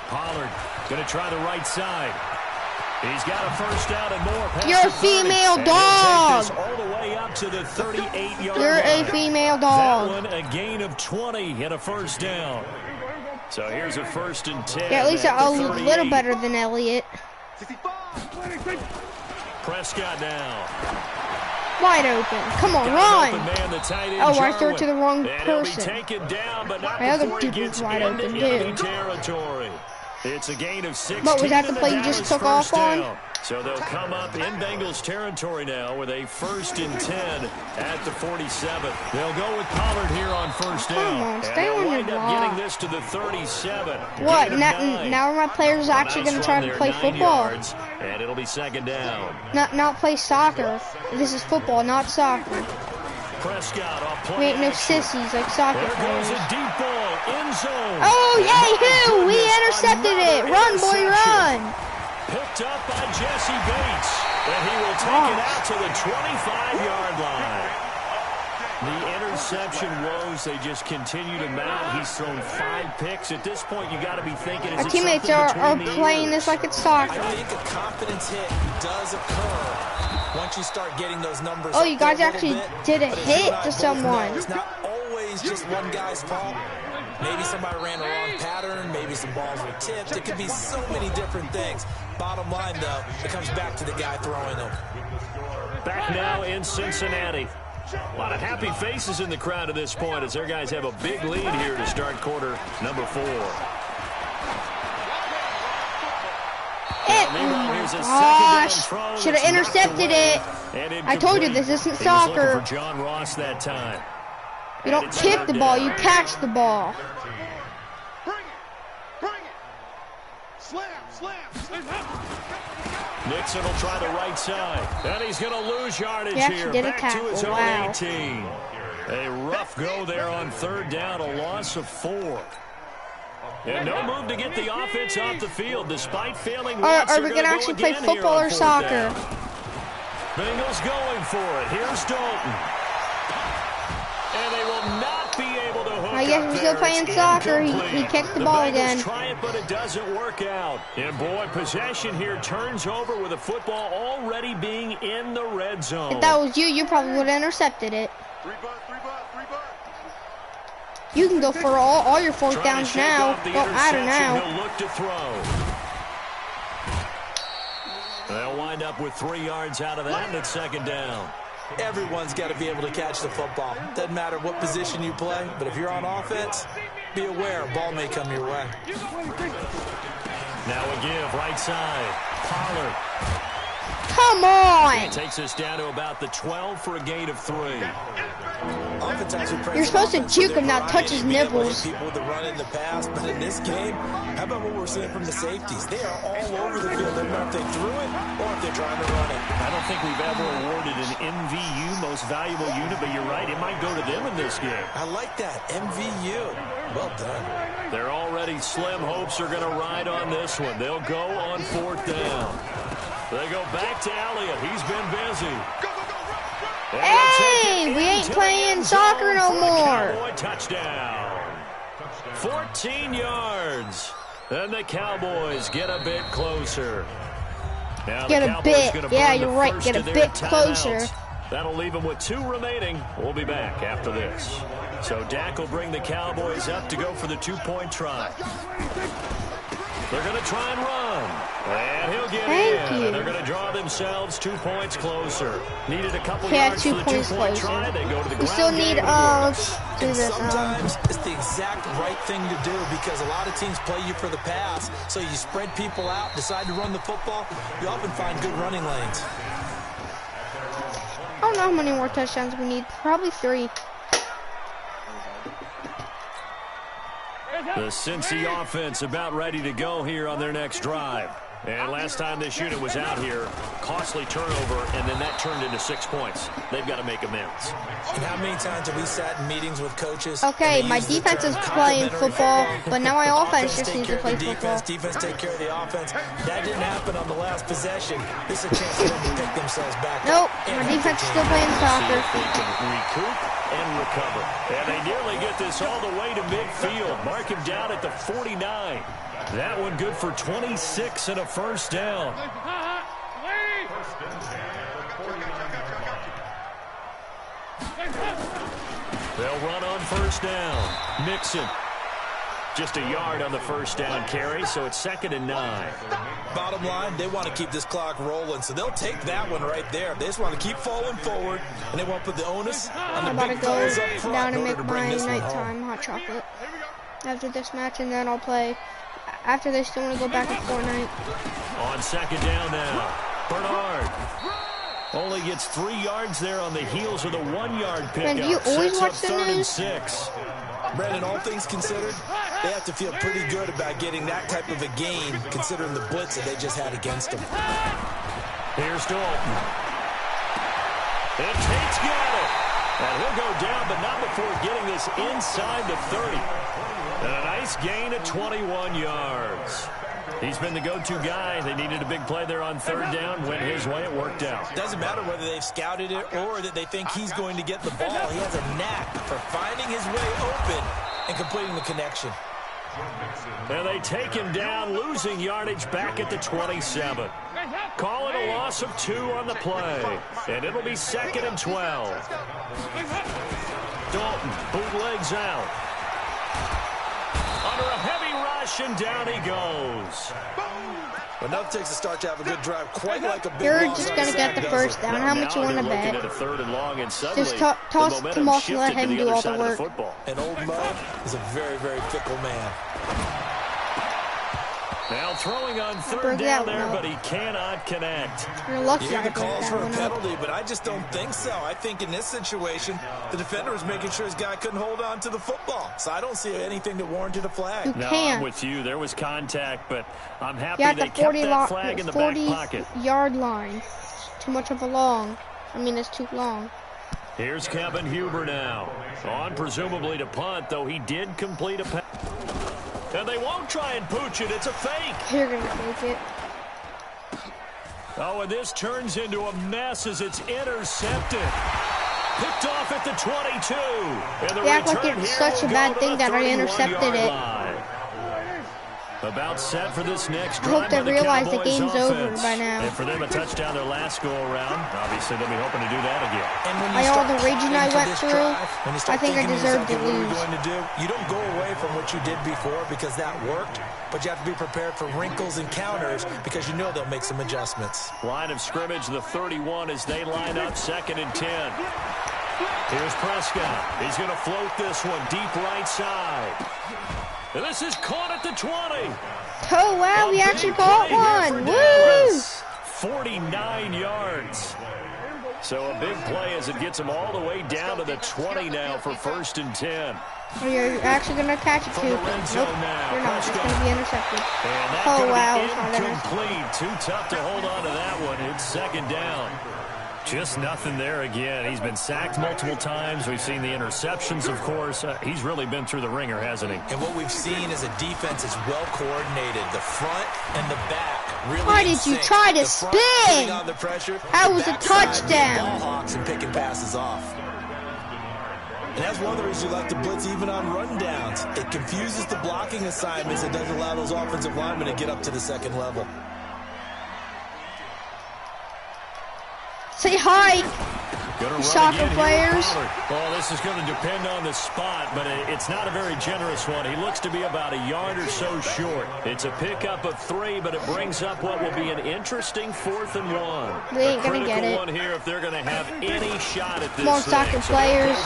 S1: Pollard going to try the right side. He's got a first down and more.
S3: You're a female dog.
S1: All the way up to the 38-yard line.
S3: You're a female dog.
S1: That one a gain of 20 and a first down. So here's a first and 10.
S3: Yeah, at least a little better than Elliott.
S1: Prescott now.
S3: Wide open. Come on, run. Oh, I threw it to the wrong person. My other dude was wide open, dude.
S1: It's a gain of 16.
S3: What, was that the play you just took off on?
S1: So they'll come up in Bengals territory now with a first and 10 at the 47. They'll go with Pollard here on first down.
S3: Come on, stay on your block.
S1: Getting this to the 37.
S3: What? Now are my players actually going to try to play football?
S1: And it'll be second down.
S3: Not play soccer. This is football, not soccer.
S1: Prescott off play.
S3: We ain't no sissies like soccer
S1: there
S3: players.
S1: Goes a deep ball, end zone.
S3: Oh, yay-hoo! We intercepted it. Run, boy, run.
S1: Picked up by Jesse Bates. And he will take it out to the 25-yard line. The interception woes, they just continue to mount. He's thrown 5 picks. At this point, you got to be thinking,
S3: our teammates are playing this like it's soccer.
S4: I think a confidence hit does occur once you start getting those numbers.
S3: Oh, you guys actually did a hit to someone.
S4: It's not always just one guy's fault. Maybe somebody ran the wrong pattern. Maybe some balls were tipped. It could be so many different things. Bottom line, though, it comes back to the guy throwing them.
S1: Back now in Cincinnati. A lot of happy faces in the crowd at this point as their guys have a big lead here to start quarter number 4.
S3: Gosh, should have intercepted it. I told you this isn't soccer.
S1: For John Ross that time.
S3: You don't kick the ball, you catch the ball.
S2: Bring it. Slam.
S1: Nixon will try the right side. And he's going to lose yardage here.
S3: Did a
S1: Back
S3: tackle.
S1: to his own
S3: Wow.
S1: 18. A rough go there on third down, a loss of 4. And no move to get the offense off the field despite failing once.
S3: Are we going to actually play football or soccer?
S1: Bengals going for it. Here's Dalton. And they will not be able to hook
S3: I guess we're still playing soccer. He kicked the ball again.
S1: Try it, but it doesn't work out. And boy, possession here turns over with the football already being in the red zone.
S3: If that was you probably would have intercepted it.
S2: 3 butt.
S3: You can go for all your 4th downs now. Don't matter now.
S1: He'll look to throw. They'll wind up with 3 yards out of that, and it's second down.
S4: Everyone's got to be able to catch the football. Doesn't matter what position you play, but if you're on offense, be aware a ball may come your way.
S1: Now a give, right side. Pollard.
S3: Come on!
S1: It takes us down to about the 12 for a gain of 3.
S3: You're supposed to juke him, not touch his nipples.
S4: People with the run in the past, but in this game, how about what we're seeing from the safeties? They are all over the field. They don't know if they threw it or if they're trying to run it.
S1: I don't think we've ever awarded an MVU, most valuable unit, but you're right, it might go to them in this game.
S4: I like that, MVU. Well done.
S1: They're already slim hopes are going to ride on this one. They'll go on 4th down. They go back to Elliott. He's been busy.
S3: Hey, we ain't playing soccer no more.
S1: Cowboy touchdown. 14 yards. And the Cowboys get a bit closer. Now
S3: get a bit. Yeah, you're right. Get a bit closer.
S1: That'll leave them with 2 remaining. We'll be back after this. So Dak will bring the Cowboys up to go for the 2-point try. They're going to try and run. And he'll get in. And they're going to draw themselves 2 points closer. Needed a couple yards for the 2-point try. They go to the ground.
S3: We still need, let's do this.
S4: Sometimes it's the exact right thing to do because a lot of teams play you for the pass. So you spread people out, decide to run the football. You often find good running lanes.
S3: I don't know how many more touchdowns we need. Probably 3.
S1: The Cincy offense about ready to go here on their next drive. And last time this unit was out here, costly turnover, and then that turned into 6 points. They've got to make amends.
S4: And how many times have we sat in meetings with coaches?
S3: Okay, my defense is playing football, but now my offense just needs to play football.
S4: Defense take care of the offense. That didn't happen on the last possession. This is a chance for them to pick themselves back
S3: up. Nope, my defense is still playing soccer.
S1: They can recoup and recover. And they nearly get this all the way to midfield. Mark him down at the 49. That one good for 26 and a first down. They'll run on first down. Mixon. Just a yard on the first down carry, so it's 2nd and 9.
S4: Bottom line, they want to keep this clock rolling, so they'll take that one right there. They just want to keep falling forward, and they won't put the onus on the big players up front.
S3: I'm about to go down and make my nighttime hot chocolate after this match, and then I'll play. After this, I want to go back to Fortnite.
S1: On 2nd down now, Bernard only gets 3 yards there on the heels of the 1-yard pickup.
S3: Man, you always watch the
S1: 3rd and
S3: news?
S1: 6.
S4: Brandon, all things considered, they have to feel pretty good about getting that type of a gain, considering the blitz that they just had against them.
S1: Here's Dalton. And Tate's got it. And he'll go down, but not before getting this inside the 30. And a nice gain of 21 yards. He's been the go-to guy. They needed a big play there on 3rd down. Went his way. It worked out.
S4: Doesn't matter whether they've scouted it or that they think he's going to get the ball. He has a knack for finding his way open and completing the connection.
S1: And they take him down, losing yardage back at the 27. Call it a loss of 2 on the play. And it'll be 2nd and 12. Dalton bootlegs out. Under a heavy rush, and down he goes.
S4: Enough takes a start to have a good drive, quite like a big
S3: You're just going to get the first down. How much you want to bet?
S1: At a 3rd and long, and
S3: just toss to Moss and let him do all the work.
S4: And old Mo is a very, very fickle man.
S1: Now throwing on 3rd down there, but he cannot connect.
S3: You're lucky
S4: You hear the
S3: I
S4: calls for a
S3: that
S4: penalty, but I just don't think so. I think in this situation, the defender was making sure his guy couldn't hold on to the football. So I don't see anything that warranted a flag.
S1: No, I'm with you. There was contact, but I'm happy
S3: they
S1: kept that flag in the back pocket.
S3: 40-yard line. Too much of a long. I mean, it's too long.
S1: Here's Kevin Huber now. On presumably to punt, though he did complete a pass. And they won't try and pooch it. It's a fake.
S3: You're going to fake it.
S1: Oh, and this turns into a mess as it's intercepted. Picked off at the 22. And the
S3: they act like it's such a bad thing that I intercepted it.
S1: About set for this next
S3: I hope
S1: drive.
S3: they realize the game's over by now.
S1: And for them, a touchdown their last go-around. Obviously, they'll be hoping to do that again.
S4: And when
S3: By all the raging I went through, I think I deserved to lose.
S4: You don't go away from what you did before because that worked, but you have to be prepared for wrinkles and counters because you know they'll make some adjustments.
S1: Line of scrimmage, the 31 as they line up, 2nd and 10. Here's Prescott. He's going to float this one deep right side. And this is caught at the 20.
S3: Oh, wow, we actually caught one. Woo!
S1: 49 yards. So a big play as it gets them all the way down to the 20 now for 1st and 10.
S3: Oh, you're actually going to catch it, too. Nope, you're not. It's going to be intercepted. Oh, wow, it's not
S1: incomplete. Too tough to hold on to that one. It's 2nd down. Just nothing there again. He's been sacked multiple times. We've seen the interceptions, of course. He's really been through the ringer, hasn't he?
S4: And what we've seen is a defense is well coordinated. The front and the back really
S3: Why did you try to spin? That was a touchdown.
S4: Ball hawks and picking passes off. And that's one of the reasons you like to blitz even on rundowns. It confuses the blocking assignments. It doesn't allow those offensive linemen to get up to the 2nd level.
S3: Say hi, soccer players.
S1: Well, this is going to depend on the spot, but it's not a very generous one. He looks to be about a yard or so short. It's a pickup of 3, but it brings up what will be an interesting 4th and 1.
S3: We ain't going to get it.
S1: One here if they're going to have any shot at this.
S3: Come on, soccer players.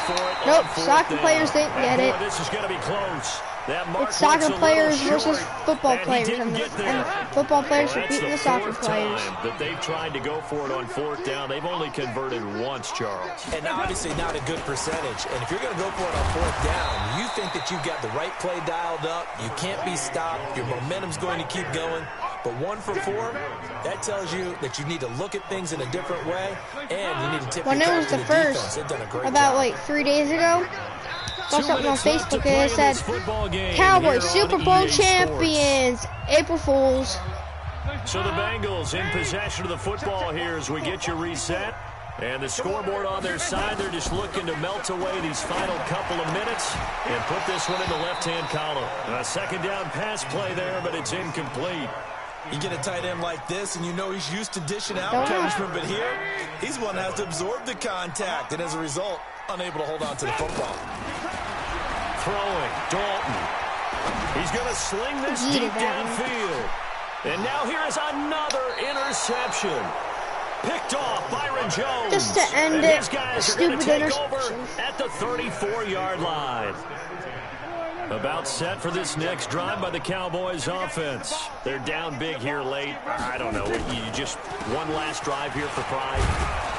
S3: Nope, soccer players didn't get it.
S1: This is going to be close.
S3: It's soccer players versus football players, and football players are beating the soccer players.
S1: That they've tried to go for it on 4th down. They've only converted once, Charles.
S4: And obviously not a good percentage. And if you're going to go for it on 4th down, you think that you've got the right play dialed up. You can't be stopped. Your momentum's going to keep going. But 1 for 4, that tells you that you need to look at things in a different way, and you need to tip your cap to the defense. They've done a great job.
S3: Like 3 days ago, saw something on Facebook and it said, Cowboys Super Bowl champions, April Fools.
S1: So the Bengals in possession of the football here as we get you reset. And the scoreboard on their side, they're just looking to melt away these final couple of minutes and put this one in the left-hand column. A 2nd down pass play there, but it's incomplete.
S4: You get a tight end like this, and you know he's used to dishing out punishment, but here, he's one that has to absorb the contact, and as a result, unable to hold on to the football.
S1: Throwing, Dalton. He's going to sling this deep downfield. And now here is another interception. Picked off Byron Jones.
S3: Just to end it, stupid
S1: interception. At the 34-yard line. About set for this next drive by the Cowboys offense. They're down big here late. I don't know. You just one last drive here for pride.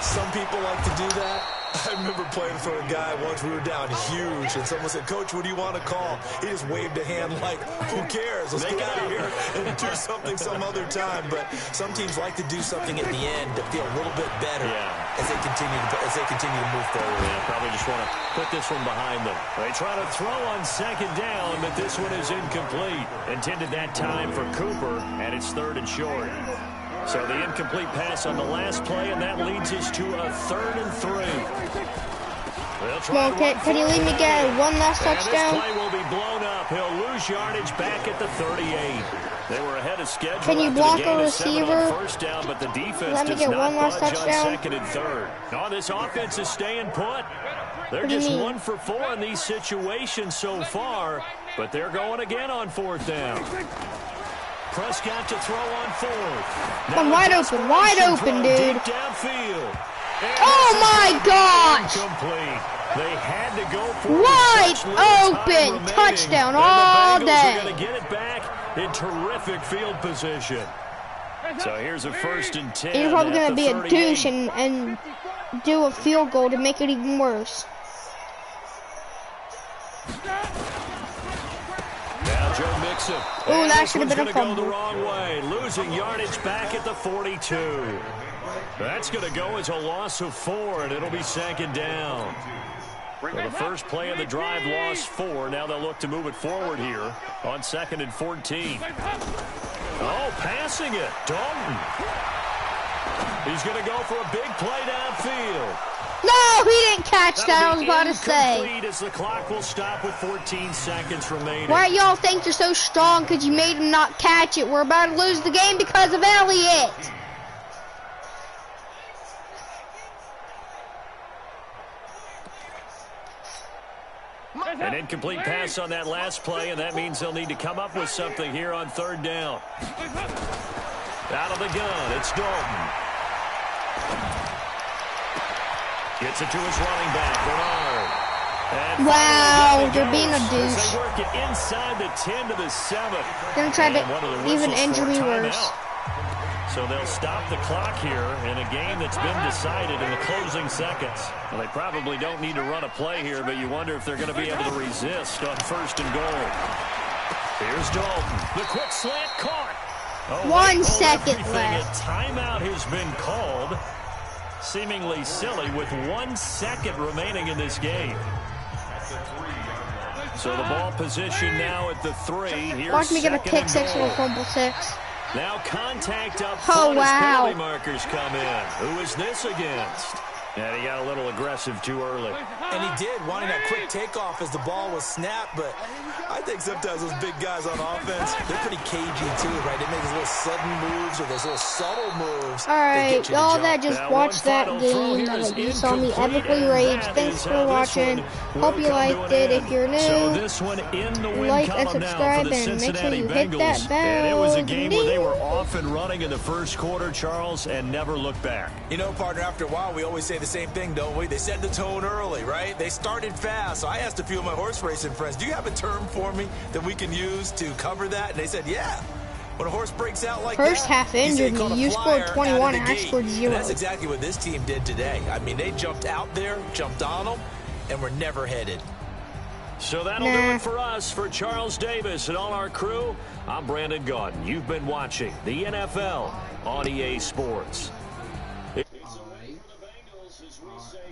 S4: Some people like to do that. I remember playing for a guy once. We were down huge, and someone said, "Coach, what do you want to call?" He just waved a hand like, "Who cares? Let's get out of here and do something some other time." But some teams like to do something at the end to feel a little bit better as they continue to move forward.
S1: Yeah, probably just want to put this one behind them. They try to throw on 2nd down, but this one is incomplete. Intended that time for Cooper, and it's 3rd and short. So the incomplete pass on the last play, and that leads us to a 3rd and 3.
S3: Well, can you leave me get one last touchdown?
S1: This play will be blown up. He'll lose yardage back at the 38. They were ahead of schedule.
S3: Can you block a receiver?
S1: First down, but the defense
S3: Let me get one last touchdown.
S1: 2nd and 3rd. No, this offense is staying put. They're just 1 for 4 in these situations so far, but they're going again on 4th down. Prescott to throw on 4th.
S3: I'm wide open, dude. Oh my gosh!
S1: They had to go for
S3: wide open touchdown all day.
S1: They're going to get it back in terrific field position. So here's a 1st and 10.
S3: You're probably going to be a douche and do a field goal to make it even worse.
S1: Now Joe Mixon.
S3: Oh, that should have been a fumble.
S1: Go the wrong way, losing yardage back at the 42. That's going to go as a loss of 4, and it'll be 2nd down. Well, the first play of the drive lost 4. Now they'll look to move it forward here on 2nd and 14. Oh, passing it. Dalton. He's going to go for a big play downfield.
S3: No, he didn't catch that. I was about to say.
S1: As the clock will stop with 14 seconds remaining.
S3: Why y'all think you're so strong because you made him not catch it? We're about to lose the game because of Elliott.
S1: An incomplete pass on that last play, and that means they'll need to come up with something here on third down. Out of the gun, it's Dalton. Gets it to his running back, Bernard. And
S3: wow, they're being a douche.
S1: They work it inside the 10 to the 7.
S3: They're going to try to even injure me worse.
S1: So they'll stop the clock here in a game that's been decided in the closing seconds. Well, they probably don't need to run a play here, but you wonder if they're going to be able to resist on 1st and goal. Here's Dalton. The quick slant caught. Oh,
S3: 1 second left.
S1: A timeout has been called. Seemingly silly with 1 second remaining in this game. So the ball position now at the 3. Here's
S3: watch me get a pick 6 or a fumble 6.
S1: Now contact up front as penalty markers come in. Who is this against? And he got a little aggressive too early.
S4: And he did, wanting that quick takeoff as the ball was snapped. But I think sometimes those big guys on offense, they're pretty cagey too, right? They make those little sudden moves or those little subtle moves.
S3: All right, y'all that just watched that game, that you saw me epically rage. Thanks for watching. Hope you liked it. If you're new, like and subscribe, and make sure you hit that bell.
S1: And it was a game where they were off and running in the first quarter, Charles, and never looked back.
S4: You know, partner, after a while, we always say the same thing, don't we? They set the tone early, right? They started fast. So I asked a few of my horse racing friends, do you have a term for me that we can use to cover that? And they said, yeah. When a horse breaks out like
S3: first
S4: that,
S3: half injured me. You scored 21 and I scored 0.
S4: And that's exactly what this team did today. I mean, they jumped out there, jumped on them, and were never headed.
S1: So that'll do it for us. For Charles Davis and all our crew, I'm Brandon Gaudin. You've been watching the NFL on EA Sports.